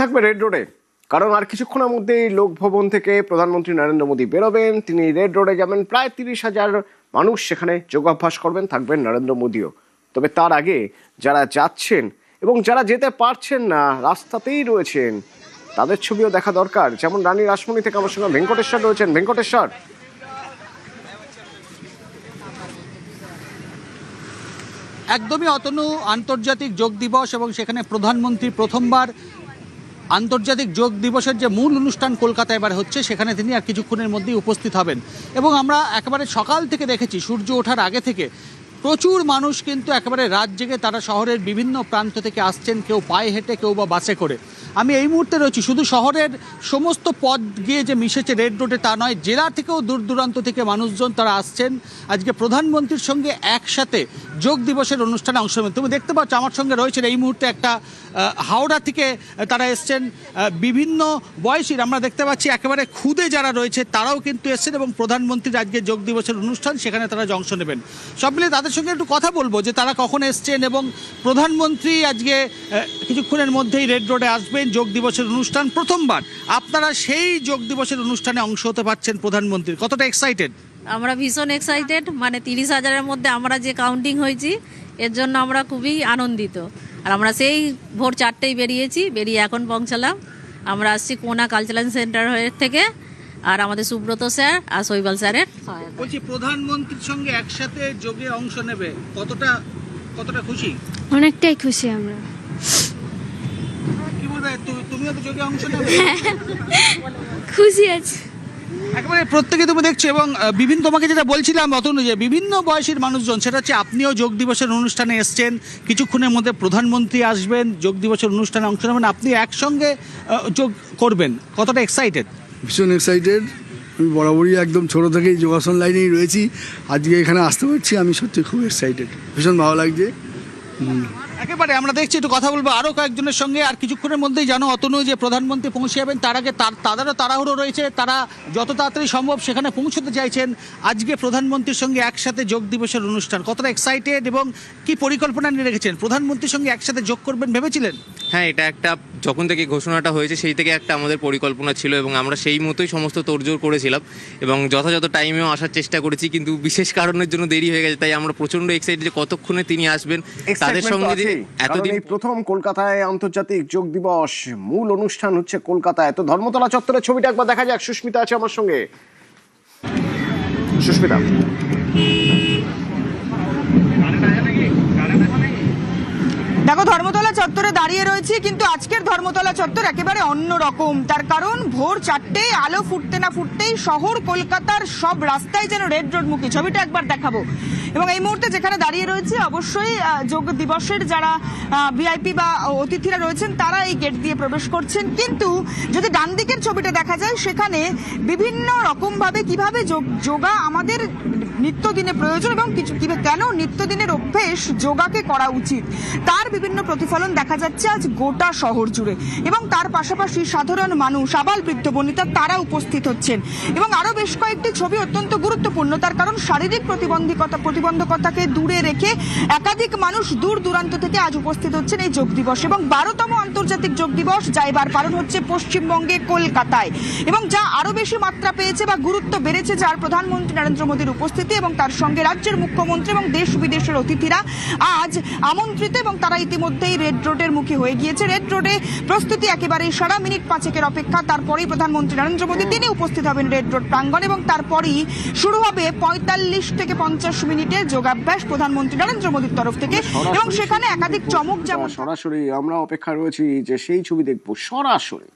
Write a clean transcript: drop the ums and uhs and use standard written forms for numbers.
থাকবে রেড রোডে, কারণ আর কিছুক্ষণের মধ্যেই লোকভবন থেকে প্রধানমন্ত্রী নরেন্দ্র মোদী বেরোবেন। তিনি রেড রোডে যাবেন, প্রায় 30,000 মানুষ সেখানে যোগাভ্যাস করবেন, থাকবেন নরেন্দ্র মোদীও। তবে তার আগে যারা যাচ্ছেন এবং যারা যেতে পারছেন না, রাস্তাতেই রয়েছেন, তাদের ছবিও দেখা দরকার। যেমন রানী রাসমণি থেকে আমার সঙ্গে ভেঙ্কটেশ্বর রয়েছেন। ভেঙ্কটেশ্বর, একদমই অতনু, আন্তর্জাতিক যোগ দিবস এবং সেখানে প্রধানমন্ত্রী প্রথমবার আন্তর্জাতিক যোগ দিবসের যে মূল অনুষ্ঠান কলকাতায় এবার হচ্ছে, সেখানে তিনি আর কিছুক্ষণের মধ্যেই উপস্থিত হবেন। এবং আমরা একেবারে সকাল থেকে দেখেছি, সূর্য ওঠার আগে থেকে প্রচুর মানুষ কিন্তু একেবারে রাত জেগে তারা শহরের বিভিন্ন প্রান্ত থেকে আসছেন, কেউ পায়ে হেঁটে, কেউ বা বাসে করে। আমি এই মুহূর্তে রয়েছি, শুধু শহরের সমস্ত পথ গিয়ে যে মিশেছে রেড রোডে তা নয়, জেলা থেকেও দূর দূরান্ত থেকে মানুষজন তারা আসছেন আজকে প্রধানমন্ত্রীর সঙ্গে একসাথে যোগ দিবসের অনুষ্ঠানে অংশ নেবেন। তুমি দেখতে পাচ্ছ আমার সঙ্গে রয়েছেন এই মুহূর্তে একটা হাওড়া থেকে তারা এসছেন বিভিন্ন বয়সীর। আমরা দেখতে পাচ্ছি একেবারে খুদে যারা রয়েছে তারাও কিন্তু এসছেন এবং প্রধানমন্ত্রীর আজকে যোগ দিবসের অনুষ্ঠান, সেখানে তারা অংশ নেবেন। সব মিলিয়ে তাদের সঙ্গে একটু কথা বলবো যে তারা কখন এসছেন এবং প্রধানমন্ত্রী আজকে কিছুক্ষণের মধ্যেই রেড রোডে আসবেন। যোগ দিবসের অনুষ্ঠান প্রথমবার, আপনারা সেই যোগ দিবসের অনুষ্ঠানে অংশ হতে পারছেন প্রধানমন্ত্রীর, কতটা এক্সাইটেড? আমরা ভীষণ এক্সাইটেড, মানে 30,000-এর মধ্যে আমরা যে কাউন্টিং হয়েছি এর জন্য আমরা খুবই আনন্দিত। আর আমরা সেই ভোর 4টেই বেরিয়ে এখন পৌঁছালাম। আমরা আসছি কোনা কালচারাল সেন্টার থেকে, আর আমাদের সুব্রত স্যার আর শৈবাল স্যারের সহায়তা। বলছি, প্রধানমন্ত্রীর সঙ্গে একসাথে যোগে অংশ নেবে, কতটা খুশি? অনেকটাই খুশি আমরা। কি বলবে, তুমিও তো যোগে অংশ নেবে? খুশি আছি একেবারে প্রত্যেকে তুমি দেখছো। এবং বিভিন্ন, তোমাকে যেটা বলছিলাম অতনু, যে বিভিন্ন বয়সীর মানুষজন, সেটা হচ্ছে আপনিও যোগ দিবসের অনুষ্ঠানে এসছেন, কিছুক্ষণের মধ্যে প্রধানমন্ত্রী আসবেন, যোগ দিবসের অনুষ্ঠানে অংশ নেবেন, আপনি একসঙ্গে যোগ করবেন, কতটা এক্সাইটেড? ভীষণ এক্সাইটেড। আমি বরাবরই একদম ছোটো থেকেই যোগাসন লাইনেই রয়েছি, আজকে এখানে আসতে পারছি, আমি সত্যি খুব এক্সাইটেড, ভীষণ ভালো লাগছে। একেবারে আমরা দেখছি, একটু কথা বলবো আরও কয়েকজনের সঙ্গে। আর কিছুক্ষণের মধ্যেই জানো অতনু যে প্রধানমন্ত্রী পৌঁছে যাবেন, তার আগে তাদেরও তাড়াহুড়ো রয়েছে, তারা যত তাড়াতাড়ি সম্ভব সেখানে পৌঁছতে চাইছেন। আজকে প্রধানমন্ত্রীর সঙ্গে একসাথে যোগ দিবসের অনুষ্ঠান, কতটা এক্সাইটেড এবং কি পরিকল্পনা নিয়ে রেখেছেন? প্রধানমন্ত্রীর সঙ্গে একসাথে যোগ করবেন ভেবেছিলেন? হ্যাঁ, এটা একটা, যখন থেকে ঘোষণাটা হয়েছে সেই থেকে একটা আমাদের পরিকল্পনা ছিল এবং আমরা সেই মতোই সমস্ত তোড়জোড় করেছিলাম এবং যথাযথ টাইমেও আসার চেষ্টা করেছি, কিন্তু বিশেষ কারণের জন্য দেরি হয়ে গেছে। তাই আমরা প্রচণ্ড এক্সাইটেড যে কতক্ষণে তিনি আসবেন, তাদের সঙ্গে এতদিন প্রথম কলকাতায় আন্তর্জাতিক যোগ দিবস, মূল অনুষ্ঠান হচ্ছে কলকাতায়। তো ধর্মতলা চত্বরের ছবিটা একবার দেখা যাক। সুস্মিতা আছে আমার সঙ্গে। সুস্মিতা, দেখো, ধর্মতলা চত্বরে দাঁড়িয়ে রয়েছি, কিন্তু আজকের ধর্মতলা চত্বর একেবারে অন্য রকম। তার কারণ ভোর 4টে আলো ফুটতে না ফুটতেই শহর কলকাতার সব রাস্তায় যেন রেড রোড মুখী। ছবিটা একবার দেখাবো। এবং এই মুহূর্তে যেখানে দাঁড়িয়ে রয়েছে, অবশ্যই যোগ দিবসের যারা ভিআইপি বা অতিথিরা রয়েছেন তারা এই গেট দিয়ে প্রবেশ করছেন। কিন্তু যদি ডান দিকের ছবিটা দেখা যায়, সেখানে বিভিন্ন রকমভাবে কিভাবে যোগা আমাদের নিত্যদিনে প্রয়োজন এবং কেন নিত্যদিনের অভ্যেস যোগাকে করা উচিত, তার বিভিন্ন প্রতিফলন দেখা যাচ্ছে আজ গোটা শহর জুড়ে। এবং তার পাশাপাশি সাধারণ মানুষ, আবাল বৃদ্ধ বনিতা, তারা উপস্থিত হচ্ছেন। এবং আরো বেশ কয়েকটি ছবি অত্যন্ত গুরুত্বপূর্ণ, তার কারণ শারীরিক প্রতিবন্ধকতাকে দূরে রেখে একাধিক মানুষ দূর দূরান্ত থেকে আজ উপস্থিত হচ্ছেন এই যোগ দিবস। এবং 12তম আন্তর্জাতিক যোগ দিবস, যা এবার পালন হচ্ছে পশ্চিমবঙ্গে কলকাতায়, এবং যা আরো বেশি মাত্রা পেয়েছে বা গুরুত্ব বেড়েছে যার প্রধানমন্ত্রী নরেন্দ্র মোদীর উপস্থিতি এবং তার সঙ্গে রাজ্যের মুখ্যমন্ত্রী এবং দেশ বিদেশের অতিথিরা আজ আমন্ত্রিত এবং তারা ইতিমধ্যেই রেড রোডের মুখে হয়ে গিয়েছে। রেড রোডে প্রস্তুতি একেবারেই সারা, মিনিট 5-এর অপেক্ষা, তারপরেই প্রধানমন্ত্রী নরেন্দ্র মোদী তিনি উপস্থিত হবেন রেড রোড প্রাঙ্গণ এবং তারপরেই শুরু হবে 45 থেকে 50 মিনিটের যোগাভ্যাস প্রধানমন্ত্রী নরেন্দ্র মোদীর তরফ থেকে। এবং সেখানে একাধিক চমক, যেমন সরাসরি আমরা অপেক্ষা রয়েছি যে সেই ছবি দেখবো সরাসরি।